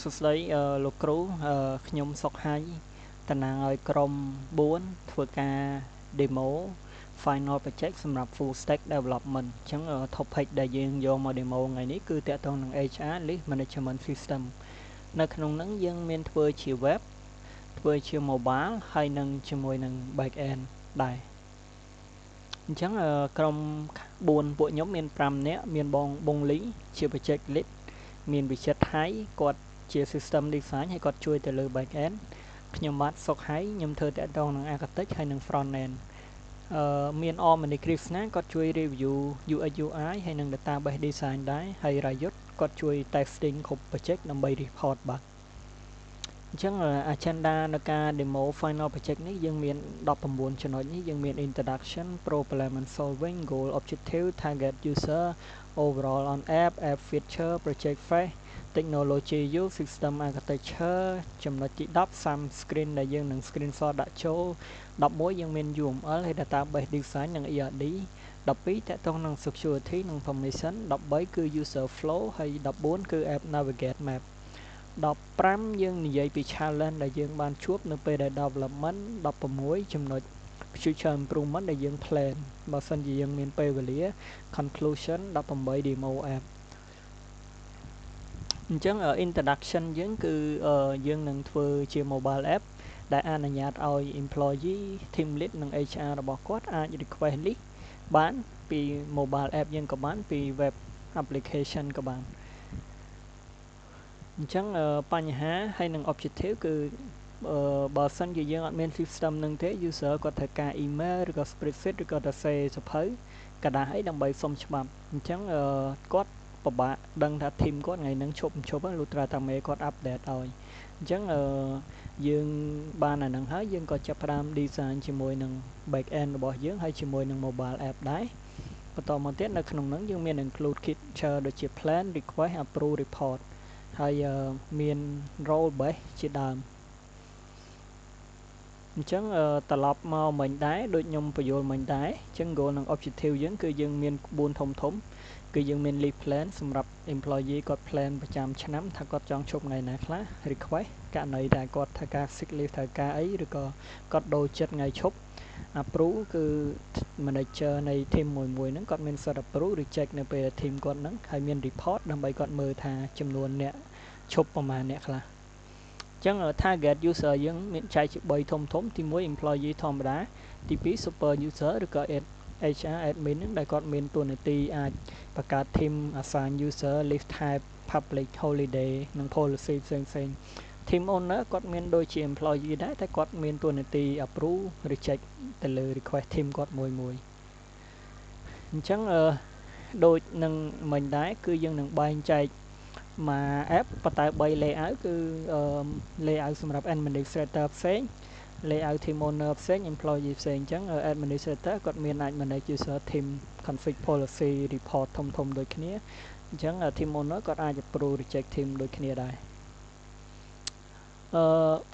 សួស្តីលោកគ្រូខ្ញុំសុកហៃតំណាងឲ្យក្រុម4ធ្វើការ demo final project សម្រាប់ full stack development អញ្ចឹង topic ដែលយើងយកមក demo ថ្ងៃនេះគឺទាក់ទងនឹង HR list management system នៅក្នុងហ្នឹងយើងមានធ្វើជា web ធ្វើជា mobile ហើយនឹងជាមួយនឹង back end ដែរអញ្ចឹងក្រុម4ពួកខ្ញុំមាន5នាក់មានបងលីជា project lead មានវិចិត្រថៃគាត់ជា system design ហើយគាត់ជួយទៅលើ back end ខ្ញុំបាទសុកហៃខ្ញុំធ្វើតាក់ទងនឹង architect ហើយនឹង front end មានអមនីគ្រីស្ណាគាត់ជួយ review UX UI ហើយនឹង database design ដែរហើយរាយុទ្ធគាត់ជួយ testing គ្រប់ project ដើម្បី report បាទអញ្ចឹង agenda នៅការ demo final project នេះយើងមាន19ចំណុចនេះយើងមាន introduction problem and solving goal objective target user overall on app feature project phase technology use system architecture ចំណុចទី10 sum screen ដែលយើងនឹង screenshot ដាក់ចូល11យើងមាន UML ហើយ database design និង ERD 12តាក់ទងនឹង security និង permission 13គឺ user flow ហើយ14គឺ app navigate map 15យើងនិយាយពី challenge ដែលយើងបានជួបនៅពេលដែល development 16ចំណុច future improvement ដែលយើង plan បើសិនជាយើងមានពេលវេលា conclusion 18 demo app អញ្ចឹង introduction យើងគឺយើងនឹងធ្វើជា mobile app ដែលអនុញ្ញាតឲ្យ employee team lead និង HR របស់គាត់អាច request list បានពី mobile app យើងក៏បានពី web application ក៏បានអញ្ចឹងបញ្ហាហើយនឹង objective គឺបើសិនជាយើងអត់មាន system នឹងទេ user គាត់ត្រូវការ email ឬក៏ spreadsheet ឬក៏ទៅសេសភៅกระดาษអីដើម្បីសុំច្បាប់អញ្ចឹងគាត់ពិបាកដឹងថា team គាត់ថ្ងៃហ្នឹងឈប់លុះត្រាតែមេគាត់ update ឲ្យអញ្ចឹងយើងបានអាហ្នឹងហើយយើងក៏ចាប់ផ្ដើម design ជាមួយនឹង back end របស់យើងហើយជាមួយនឹង mobile app ដែរបន្តមកទៀតនៅក្នុងហ្នឹងយើងមាន include feature ដូចជា plan request approve report ហើយមាន role base ជាដើមអញ្ចឹងត្រឡប់មកមិញដែរដូចខ្ញុំបញ្យល់មិញដែរអញ្ចឹង goal និង objective យើងគឺយើងមានក្បួនធំគឺយើងមាន leave plan សម្រាប់ employee គាត់ plan ប្រចាំឆ្នាំថាគាត់ចង់ឈប់ថ្ងៃណាខ្លះ request ករណីដែលគាត់ត្រូវការ sick leave ត្រូវការអីឬក៏គាត់ដូរចិត្តថ្ងៃឈប់ approve គឺ manager នៃ team មួយហ្នឹងគាត់មានសិទ្ធិ approve reject នៅពេល team គាត់ហ្នឹងហើយមាន report ដើម្បីគាត់មើលថាចំនួនអ្នកឈប់ប្រមាណអ្នកខ្លះអញ្ចឹង target user យើងមានចែកជា3ធំទី1 employee ធម្មតាទី2 super user ឬក៏ HR admin ហ្នឹងដែលគាត់មានតួនាទីអាចបង្កើត team assign user list type public holiday និង policy ផ្សេង team owner គាត់មានដូចជា employee ដែរតែគាត់មានតួនាទី approve reject ទៅលើ request team គាត់មួយអញ្ចឹងដូចនឹងមិញដែរគឺយើងនឹងបែងចែកមក app ប៉ុន្តែ3 layout គឺ layout សម្រាប់ administrator ផ្សេង layout team owner ផ្សេង employee ផ្សេងអញ្ចឹង administrator គាត់មានអាច manage user team config policy report ធំដូចគ្នាអញ្ចឹង team owner គាត់អាច approve reject team ដូចគ្នាដែរ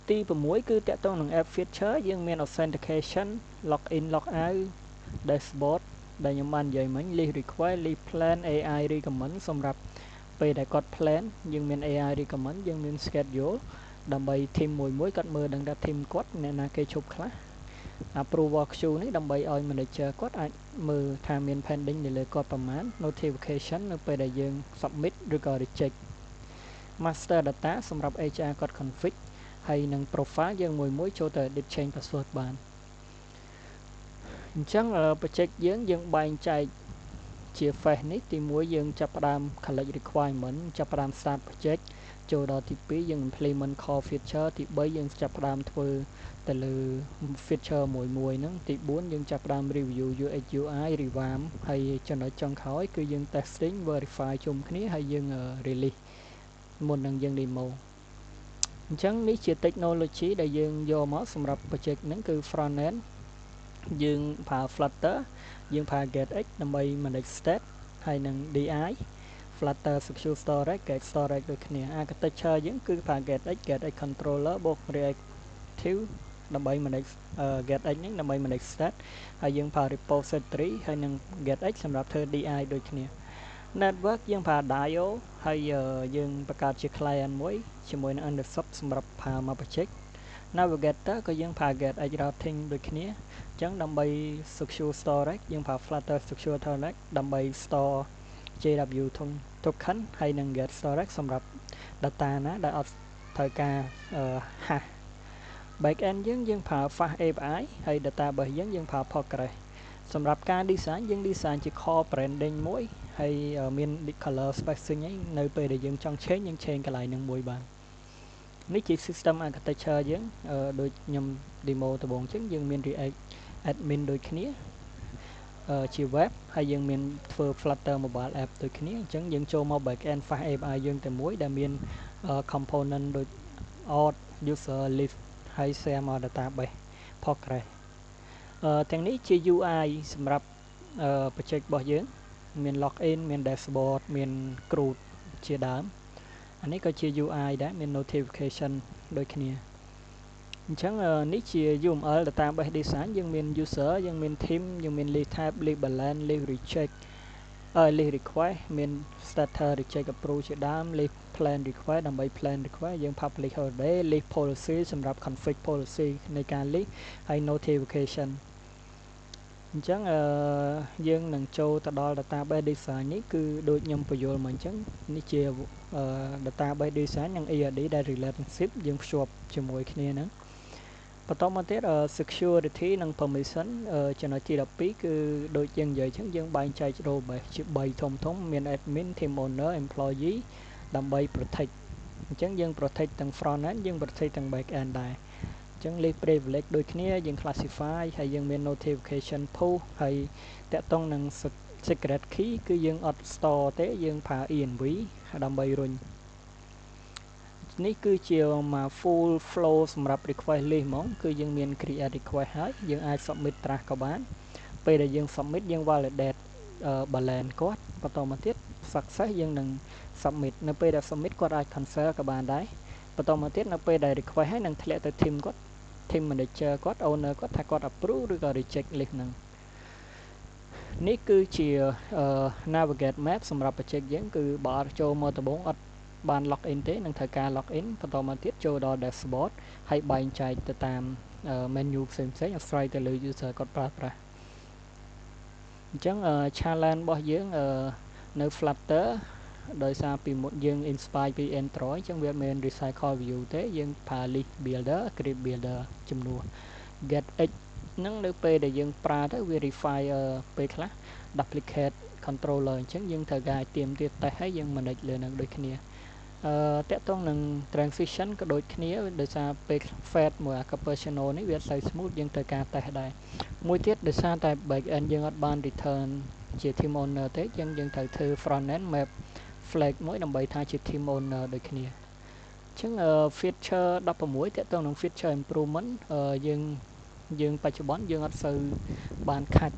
ទី6គឺតាក់ទងនឹង app feature យើងមាន authentication login logout dashboard ដែលខ្ញុំបាននិយាយមិញ list request list plan AI recommend សម្រាប់ពេលដែលគាត់ plan យើងមាន AI recommend យើងមាន schedule ដើម្បី team មួយគាត់មើលដឹងថា team គាត់អ្នកណាគេឈប់ខ្លះ approval queue នេះដើម្បីឲ្យ manager គាត់អាចមើលថាមាន pending នៅលើគាត់ប្រមាណ notification នៅពេលដែលយើង submit ឬក៏ reject master data សម្រាប់ HR គាត់ config ហើយនឹង profile យើងមួយចូលទៅ edit change password បានអញ្ចឹង project យើងបែងចែកជា phase នេះទី1យើងចាប់ផ្ដើម collect requirement ចាប់ផ្ដើម start project ចូលដល់ទី2យើង implement core feature ទី3យើងចាប់ផ្ដើមធ្វើទៅលើ feature មួយហ្នឹងទី4យើងចាប់ផ្ដើម review UX UI revamp ហើយចំណុចចុងក្រោយគឺយើង testing verify ជុំគ្នាហើយយើង release មុននឹងយើង demo អញ្ចឹងនេះជា technology ដែលយើងយកមកសម្រាប់ project ហ្នឹងគឺ front end យើងប្រើ Flutter យើងប្រើ GetX ដើម្បី manage state ហើយនឹង DI Flutter secure storage get storage ដូចគ្នា architecture យើងគឺប្រើ GetX controller បូក reactive ដើម្បី manage GetX ហ្នឹងដើម្បី manage state ហើយយើងប្រើ repository ហើយនឹង GetX សម្រាប់ធ្វើ DI ដូចគ្នា network យើងប្រើ dio ហើយយើងបង្កើតជា client មួយជាមួយនឹង undersub សម្រាប់ប្រើមក project navigator ក៏យើងប្រើ getEdge routing ដូចគ្នាអញ្ចឹងដើម្បី secure storage យើងប្រើ flutter secure storage ដើម្បី store JW token ហើយនឹង get storage សម្រាប់ data ណាដែលអត់ត្រូវការhash backend យើងប្រើ fast API ហើយ database យើងប្រើ Postgres សម្រាប់ការ design យើង design ជា core branding មួយហើយមាន color spacing ឯងនៅពេលដែលយើងចង់ change យើង change កន្លែងនឹងមួយបាននេះជា system architecture យើងដូចខ្ញុំ demo ដំបូងចឹងយើងមាន React admin ដូចគ្នាជា web ហើយយើងមានធ្វើ Flutter mobile app ដូចគ្នាអញ្ចឹងយើងចូលមក backend fast API យើងតែមួយដែលមាន component ដូច auth user list ហើយ share មក database Postgres ទាំងនេះជា UI សម្រាប់project របស់យើងមាន login មាន dashboard មាន CRUD ជាដើមអានេះក៏ជា UI ដែរមាន notification ដូចគ្នាអញ្ចឹងនេះជា UML database design យើងមាន user យើងមាន team យើងមាន list type list balance list reject list request មាន starter reject approve ជាដើម list plan request ដើម្បី plan request យើង public holiday list policy សម្រាប់ config policy នៃការ list ហើយ notification អញ្ចឹងយើងនឹងចូលទៅដល់ database design នេះគឺដូចខ្ញុំបញ្យល់មកអញ្ចឹងនេះជា database design និង ERD ដែល relationship យើងភ្ជាប់ជាមួយគ្នាហ្នឹងបន្តមកទៀត security និង permission ចំណុចទី12គឺដូចយើងនិយាយអញ្ចឹងយើងបែងចែក role base ជា3ធំមាន admin team owner employee ដើម្បី protect អញ្ចឹងយើង protect ទាំង front end យើង protect ទាំង back end ដែរអញ្ចឹង list privilege ដូចគ្នាយើង classify ហើយយើងមាន notification push ហើយតាក់ទងនឹង secret key គឺយើងអត់ store ទេយើងប្រើ env ដើម្បីរុញនេះគឺជាមក full flow សម្រាប់ request list ហ្មងគឺយើងមាន create request ហើយយើងអាច submit trash ក៏បានពេលដែលយើង submit យើង validate balance គាត់បន្តមកទៀត success យើងនឹង submit នៅពេលដែល submit គាត់អាច cancel ក៏បានដែរបន្តមកទៀតនៅពេលដែល request ហើយនឹងធ្លាក់ទៅ team គាត់ team manager គាត់ owner គាត់ថាគាត់ approve ឬក៏ reject list ហ្នឹងនេះគឺជា navigate map សម្រាប់ project យើងគឺបើអត់ចូលមកដំបូងអត់បាន login ទេនឹងត្រូវការ login បន្តមកទៀតចូលដល់ dashboard ហើយបែងចែកទៅតាម menu ផ្សេងៗអាស្រ័យទៅលើ user គាត់ប្រើប្រាស់អញ្ចឹង challenge របស់យើងនៅ Flutter ដោយសារពីមុនយើង inspire ពី Android អញ្ចឹងវាមិន recycle view ទេយើងប្រើ list builder script builder ជំនួស getEdge ហ្នឹងនៅពេលដែលយើងប្រើទៅ verify ពេលខ្លះ duplicate controller អញ្ចឹងយើងត្រូវការទៀមទៀតតេស្តហើយយើង manage លើនឹងដូចគ្នាតាក់ទងនឹង transition ក៏ដូចគ្នាដោយសារពេល fade មួយ cappuccino នេះវាទៅ smooth យើងត្រូវការតេស្តដែរមួយទៀតដោយសារតែ back end យើងអត់បាន return ជា team owner ទេយើងត្រូវធ្វើ front end map flag មួយដើម្បីថាជា team owner ដូចគ្នាអញ្ចឹង feature 16តាក់ទងនឹង feature improvement យើងបច្ចុប្បន្នយើងអត់សូវបានខាច់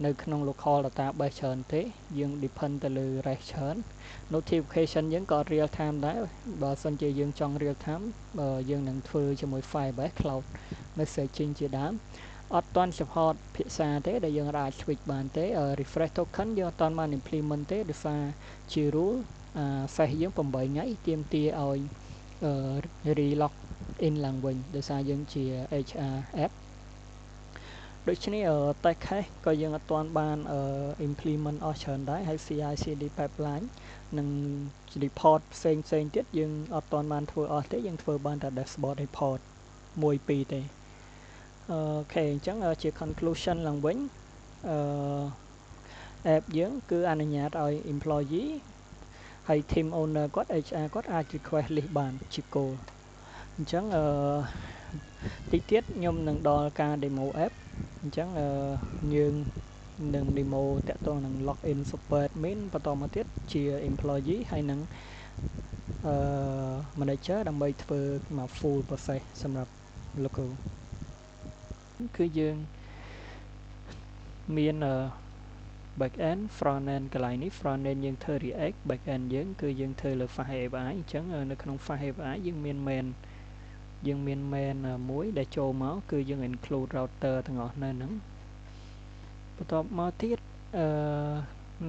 នៅក្នុង local database ច្រើនទេយើង depend ទៅលើ REST ច្រើន notification យើងក៏ real time ដែរបើសិនជាយើងចង់ real time យើងនឹងធ្វើជាមួយ Firebase Cloud Messaging ជាដើមអត់ទាន់ support ភាសាទេដែលយើងអាច switch បានទេ refresh token យើងអត់ទាន់បាន implement ទេដោយសារជា rule size យើង8ថ្ងៃទាមទារឲ្យrelog in ឡើងវិញដោយសារយើងជា HR app ដូច្នេះ test case ក៏យើងអត់ទាន់បាន implement អស់ច្រើនដែរហើយ CI/CD pipeline និង report ផ្សេងទៀតយើងអត់ទាន់បានធ្វើអស់ទេយើងធ្វើបានតែ dashboard report 1 2ទេអូខេអញ្ចឹងជា conclusion ឡើងវិញapp យើងគឺអនុញ្ញាតឲ្យ employee ហើយ team owner គាត់ HR គាត់អាច request list បានជា goal អញ្ចឹងតិចទៀតខ្ញុំនឹងដល់ការ demo app អញ្ចឹងយើងនឹង demo តាក់ទងនឹង login super admin បន្តមកទៀតជា employee ហើយនឹងmanager ដើម្បីធ្វើមក full process សម្រាប់ logo គឺយើងមានback end front end កន្លែងនេះ front end យើងធ្វើ React back end យើងគឺយើងធ្វើលើ Fast API អញ្ចឹងនៅក្នុង Fast API យើងមាន main មួយដែលចូលមកគឺយើង include router ទាំងអស់នៅហ្នឹងបន្ទាប់មកទៀត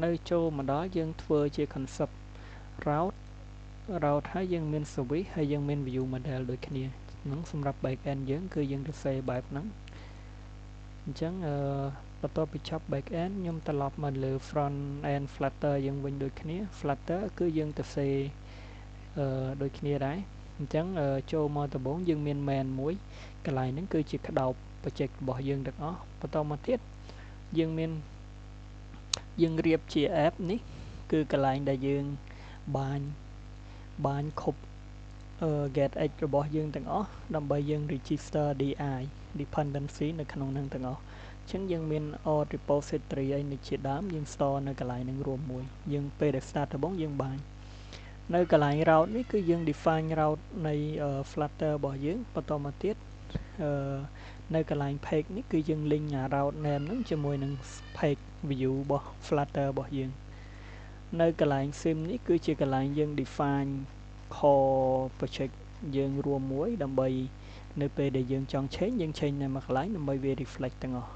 នៅចូលមកដល់យើងធ្វើជា concept route ហើយយើងមាន service ហើយយើងមាន view model ដូចគ្នាហ្នឹងសម្រាប់ back end យើងគឺយើងទៅសេបែបហ្នឹងអញ្ចឹងបន្ទាប់ពីចប់ back end ខ្ញុំត្រឡប់មកលើ front end Flutter យើងវិញដូចគ្នា Flutter គឺយើងទៅសេដូចគ្នាដែរអញ្ចឹងចូលមកដំបូងយើងមាន main មួយកន្លែងហ្នឹងគឺជាក្តោប project របស់យើងទាំងអស់បន្តមកទៀតយើងរៀបជា app នេះគឺកន្លែងដែលយើងបាញខុបgetX របស់យើងទាំងអស់ដើម្បីយើង register DI dependency នៅក្នុងហ្នឹងទាំងអស់អញ្ចឹងយើងមាន all repository អីនេះជាដើមយើង store នៅកន្លែងហ្នឹងរួមមួយយើងពេលដែល start ដំបូងយើងបាញនៅកន្លែង route នេះគឺយើង define route នៃ Flutter របស់យើងបន្តមកទៀតនៅកន្លែង page នេះគឺយើង link អា route name ហ្នឹងជាមួយនឹង page view របស់ Flutter របស់យើងនៅកន្លែង sim នេះគឺជាកន្លែងយើង define core project យើងរួមមួយដើម្បីនៅពេលដែលយើងចង់ change យើង change នៅមួយកន្លែងដើម្បីវា reflect ទាំងអស់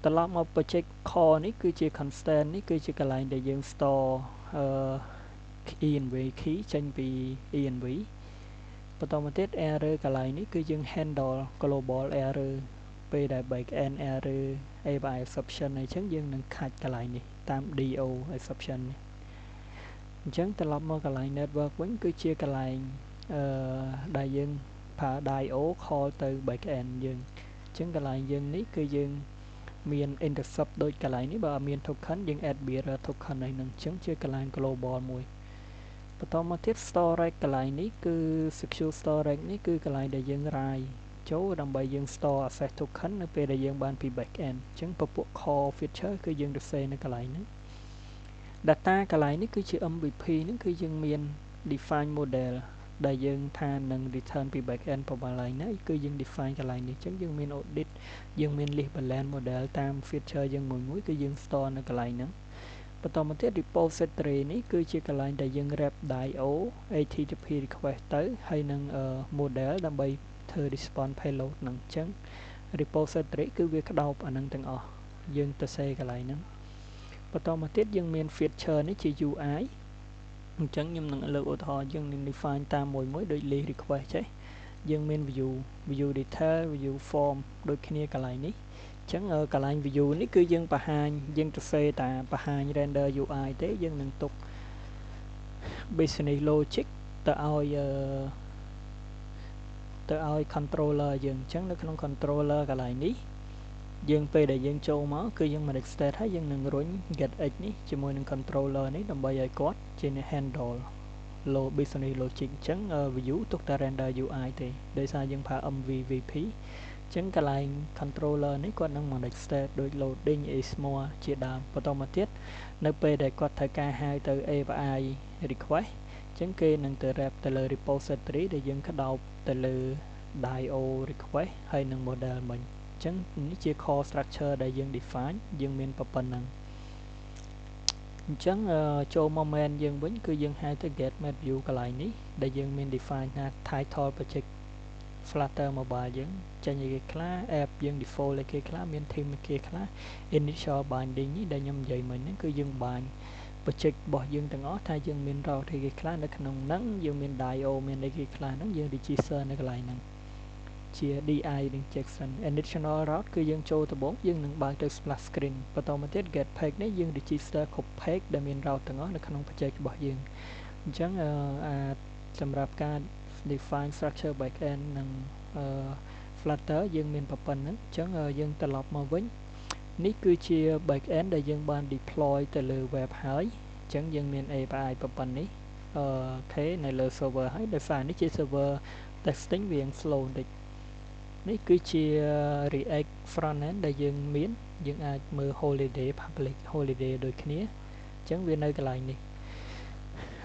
ត្រឡប់មក project core នេះគឺជា constant នេះគឺជាកន្លែងដែលយើង store env key ចេញពី env បន្តមកទៀត error កន្លែងនេះគឺយើង handle global error ពេលដែល back end error API exception អីចឹងយើងនឹងខាច់កន្លែងនេះតាម do exception នេះអញ្ចឹងត្រឡប់មកកន្លែង network វិញគឺជាកន្លែងដែលយើងប្រើ dio call ទៅ back end យើងអញ្ចឹងកន្លែងយើងនេះគឺយើងមាន intercept ដូចកន្លែងនេះបើអត់មាន token យើង add bearer token អីហ្នឹងអញ្ចឹងជាកន្លែង global មួយបន្តមកទៀត storage កន្លែងនេះគឺ secure storage នេះគឺកន្លែងដែលយើង write ចូលដើម្បីយើង store access token នៅពេលដែលយើងបានពី back end អញ្ចឹងពពួក core feature គឺយើងទៅសេនៅកន្លែងហ្នឹង data កន្លែងនេះគឺជា MVP ហ្នឹងគឺយើងមាន define model ដែលយើងថានឹង return ពី back end ប្រព័ន្ធឡើងនេះគឺយើង define កន្លែងនេះអញ្ចឹងយើងមាន audit យើងមាន list balance model តាម feature យើងមួយគឺយើង store នៅកន្លែងហ្នឹងបន្តមកទៀត repository នេះគឺជាកន្លែងដែលយើង wrap dio http request ទៅហើយនឹង model ដើម្បីធ្វើ response payload ហ្នឹងអញ្ចឹង repository គឺវាក្តោបអាហ្នឹងទាំងអស់យើងទៅសេកន្លែងហ្នឹងបន្តមកទៀតយើងមាន feature នេះជា UI អញ្ចឹងខ្ញុំនឹងលើកឧទាហរណ៍យើងនឹង define តាមមួយដូច list request ចេះយើងមាន view detail view form ដូចគ្នាកន្លែងនេះអញ្ចឹងកន្លែង view នេះគឺយើងបង្ហាញយើងទៅសេតាបង្ហាញ render UI ទេយើងនឹងទុក business logic ទៅឲ្យ controller យើងអញ្ចឹងនៅក្នុង controller កន្លែងនេះយើងពេលដែលយើងចូលមកគឺយើងមិន state ហើយយើងនឹងរុញ getX នេះជាមួយនឹង controller នេះដើម្បីឲ្យគាត់ជាអ្នក handle business logic អញ្ចឹង view ទុកតែ render UI ទេដោយសារយើងប្រើ MVVP អញ្ចឹងកន្លែង controller នេះគាត់នឹង manage state ដូច loading is more ជាដើមបន្តមកទៀតនៅពេលដែលគាត់ត្រូវការហៅទៅ API request អញ្ចឹងគេនឹងទៅ wrap ទៅលើ repository ដែលយើងក្តោបទៅលើ dio request ហើយនឹង model មិញអញ្ចឹងនេះជា core structure ដែលយើង define យើងមានប៉ុណ្ណឹងអញ្ចឹងចូលមក main យើងវិញគឺយើងហៅទៅ get map view កន្លែងនេះដែលយើងមាន define ថា title project Flutter mobile យើងចេញឲ្យគេខ្លះ app យើង default ឲ្យគេខ្លះមាន theme ឲ្យគេខ្លះ initial binding នេះដែលខ្ញុំនិយាយមិញហ្នឹងគឺយើងបាញ project របស់យើងទាំងអស់ថាយើងមាន route ឲ្យគេខ្លះនៅក្នុងហ្នឹងយើងមាន dio មានអីគេខ្លះហ្នឹងយើង register នៅកន្លែងហ្នឹងជា DI injection initial route គឺយើងចូលដំបូងយើងនឹងបើកទៅ splash screen បន្តមកទៀត get page នេះយើង register គ្រប់ page ដែលមាន route ទាំងអស់នៅក្នុង project របស់យើងអញ្ចឹងសម្រាប់ការ define structure backend និង Flutter យើងមានប៉ុណ្្នឹងអញ្ចឹងយើងត្រឡប់មកវិញនេះគឺជា backend ដែលយើងបាន deploy ទៅលើ web ហើយអញ្ចឹងយើងមាន API ប៉ុណ្្នេះនៅលើ server ហើយដោយសារនេះជា server testing វា slow បន្តិចនេះគឺជា React frontend ដែលយើងមានយើងអាចមើល holiday public holiday ដូចគ្នាអញ្ចឹងវានៅកន្លែងនេះ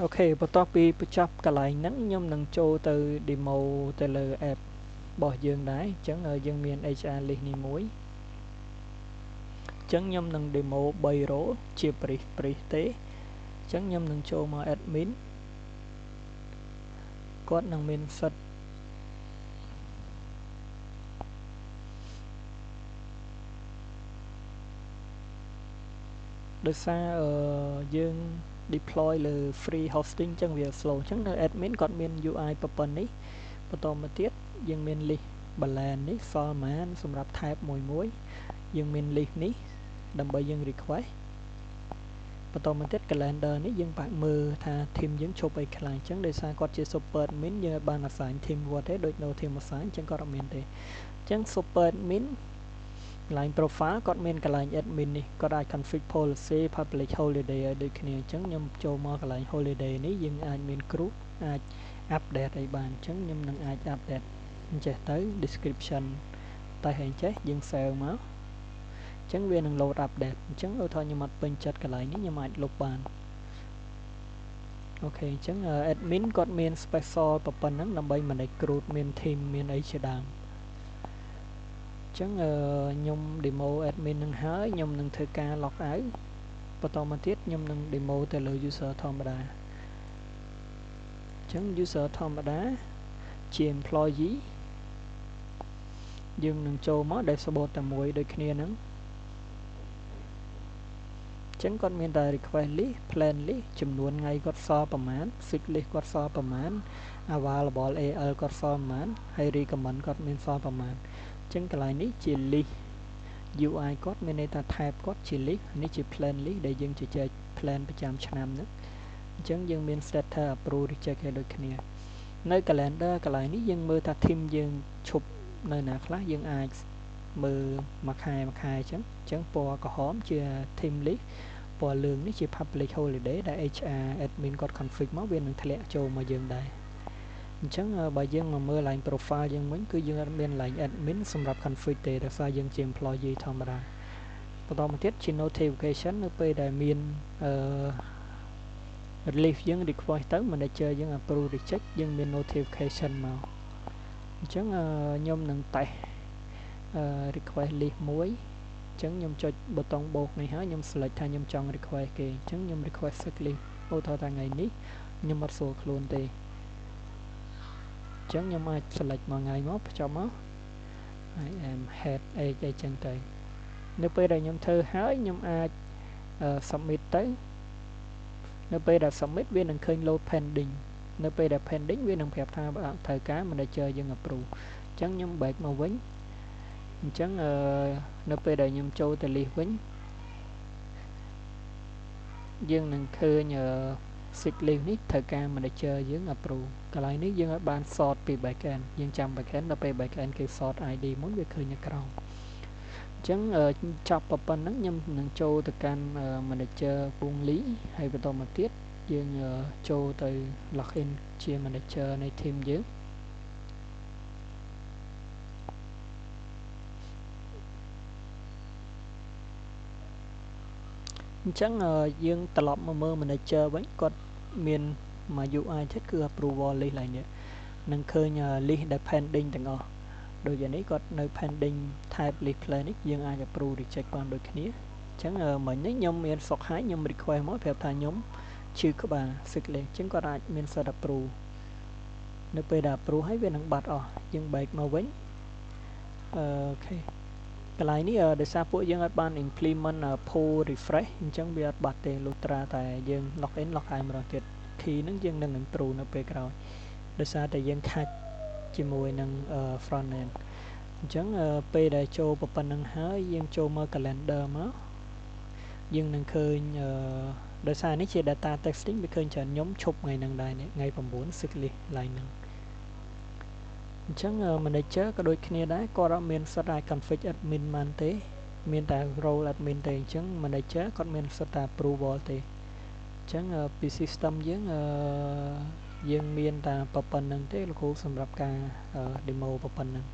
អូខេបន្ទាប់ពីបញ្ចប់កន្លែងហ្នឹងខ្ញុំនឹងចូលទៅ demo ទៅលើ app របស់យើងដែរអញ្ចឹងយើងមាន HR list នេះមួយអញ្ចឹងខ្ញុំនឹង demo 3 row ជា brief ទេអញ្ចឹងខ្ញុំនឹងចូលមក admin គាត់នឹងមានសិទ្ធ ដោយសារយើង deploy លើ free hosting ចឹងវា slow ចឹងនៅ admin គាត់មាន UI ប៉ុណ្ណេះបន្តមកទៀតយើងមាន list balance នេះសល់ប៉ុន្មានសម្រាប់ tab មួយយើងមាន list នេះដើម្បីយើង request បន្តមកទៀត calendar នេះយើងបាក់មើលថា team យើងឈប់អីខ្លះចឹងដោយសារគាត់ជា super admin យើងអាចបាន assign team គាត់ទេដូច no team assign ចឹងគាត់អត់មានទេចឹង super admin កន្លែង profile គាត់មានកន្លែង admin នេះគាត់អាច config policy public holiday ឲ្យដូចគ្នាអញ្ចឹងខ្ញុំចូលមកកន្លែង holiday នេះយើងអាចមាន group អាច update អីបានអញ្ចឹងខ្ញុំនឹងអាច update អញ្ចេះទៅ description តែហែងចេះយើង save មកអញ្ចឹងវានឹង load update អញ្ចឹងឧទាហរណ៍ខ្ញុំអត់ពេញចិត្តកន្លែងនេះខ្ញុំអាចលុបបានអូខេអញ្ចឹង admin គាត់មាន special ប៉ុណ្ណឹងដើម្បី manage group មាន team មានអីជាដើមអញ្ចឹងខ្ញុំ demo admin នឹងហើយខ្ញុំនឹងធ្វើការ log out បន្តមកទៀតខ្ញុំនឹង demo ទៅលើ user ធម្មតាអញ្ចឹង user ធម្មតាជា employee យើងនឹងចូលមក dashboard តែមួយដូចគ្នាហ្នឹងអញ្ចឹងគាត់មានតែ request list plan list ចំនួនថ្ងៃគាត់សល់ប្រមាណ sick list គាត់សល់ប្រមាណ available AL គាត់សល់ប្រមាណហើយ recommend គាត់មានសល់ប្រមាណអញ្ចឹងកន្លែងនេះជា list UI គាត់មានន័យថា tab គាត់ជា list នេះជា plan list ដែលយើងជជែក plan ប្រចាំឆ្នាំហ្នឹងអញ្ចឹងយើងមាន status approve reject ឲ្យដូចគ្នានៅ calendar កន្លែងនេះយើងមើលថា team យើងឈប់នៅណាខ្លះយើងអាចមើលមួយខែអញ្ចឹងពណ៌ក្រហមជា team list ពណ៌លឿងនេះជា public holiday ដែល HR admin គាត់ config មកវានឹងធ្លាក់ចូលមកយើងដែរអញ្ចឹងបើយើងមកមើល line profile យើងវិញគឺយើងអត់មាន line admin សម្រាប់ config ទេដោយសារយើងជា employee ធម្មតាបន្តមកទៀតជា notification នៅពេលដែលមានrelease យើង request ទៅ manager យើង approve reject យើងមាន notification មកអញ្ចឹងខ្ញុំនឹងតេស្តrequest list មួយអញ្ចឹងខ្ញុំចុចប៊ូតុងបូកនេះហើយខ្ញុំ select ថាខ្ញុំចង់ request គេអញ្ចឹងខ្ញុំ request sick list ឧទាហរណ៍ថាថ្ងៃនេះខ្ញុំអត់ស្រួលខ្លួនទេអញ្ចឹងខ្ញុំអាច select មួយថ្ងៃមកបញ្ចប់មក I am head age អីចឹងទៅនៅពេលដែលខ្ញុំធ្វើហើយខ្ញុំអាច submit ទៅនៅពេលដែល submit វានឹងឃើញ load pending នៅពេលដែល pending វានឹងប្រាប់ថាត្រូវការ manager យើង approve អញ្ចឹងខ្ញុំ back មកវិញអញ្ចឹងនៅពេលដែលខ្ញុំចូលទៅ list វិញយើងនឹងឃើញsick list នេះត្រូវការ manager យើង approve កន្លែងនេះយើងឲ្យបាន sort ពី backend យើងចាំ backend ដល់ពេល backend គេ sort ID មុនវាឃើញនៅក្រោមអញ្ចឹងចប់ប៉ុណ្ណឹងខ្ញុំនឹងចូលទៅកាន់ manager ពងលីហើយបន្តមកទៀតយើងចូលទៅ login ជា manager នៃ team យើងអញ្ចឹងយើងត្រឡប់មកមើល manager វិញគាត់មានមួយ UI ទៀតគឺ approval list ឡើងនេះនឹងឃើញ list ដែល pending ទាំងអស់ដូចនេះគាត់នៅ pending type list plan នេះយើងអាច approve reject បានដូចគ្នាអញ្ចឹងមិញនេះខ្ញុំមានសុខហើយខ្ញុំ request មកប្រាប់ថាខ្ញុំឈឺក្បាល sick list អញ្ចឹងគាត់អាចមានសិទ្ធិ approve នៅពេលដែល approve ហើយវានឹងបាត់អស់យើង back មកវិញអូខេកន្លែងនេះដោយសារពួកយើងអត់បាន implement pull refresh អញ្ចឹងវាអត់បាត់ទេលុះត្រាតែយើង log in log out ម្ដងទៀត key ហ្នឹងយើងនឹង improve នៅពេលក្រោយដោយសារតែយើងខាច់ជាមួយនឹង front end អញ្ចឹងពេលដែលចូលប៉ុណ្ណឹងហើយយើងចូលមក calendar មកយើងនឹងឃើញដោយសារនេះជា data testing វាឃើញច្រើនខ្ញុំឈប់ថ្ងៃហ្នឹងដែរថ្ងៃ9 sick list ឡើងហ្នឹងអញ្ចឹង manager ក៏ដូចគ្នាដែរគាត់អត់មានសិទ្ធិអាច config admin បានទេមានតែ role admin ទេអញ្ចឹង manager គាត់មានសិទ្ធិតែ approval ទេអញ្ចឹងពី system យើងមានតែប៉ុណ្្នឹងទេលោកគ្រូសម្រាប់ការ demo ប៉ុណ្្នឹង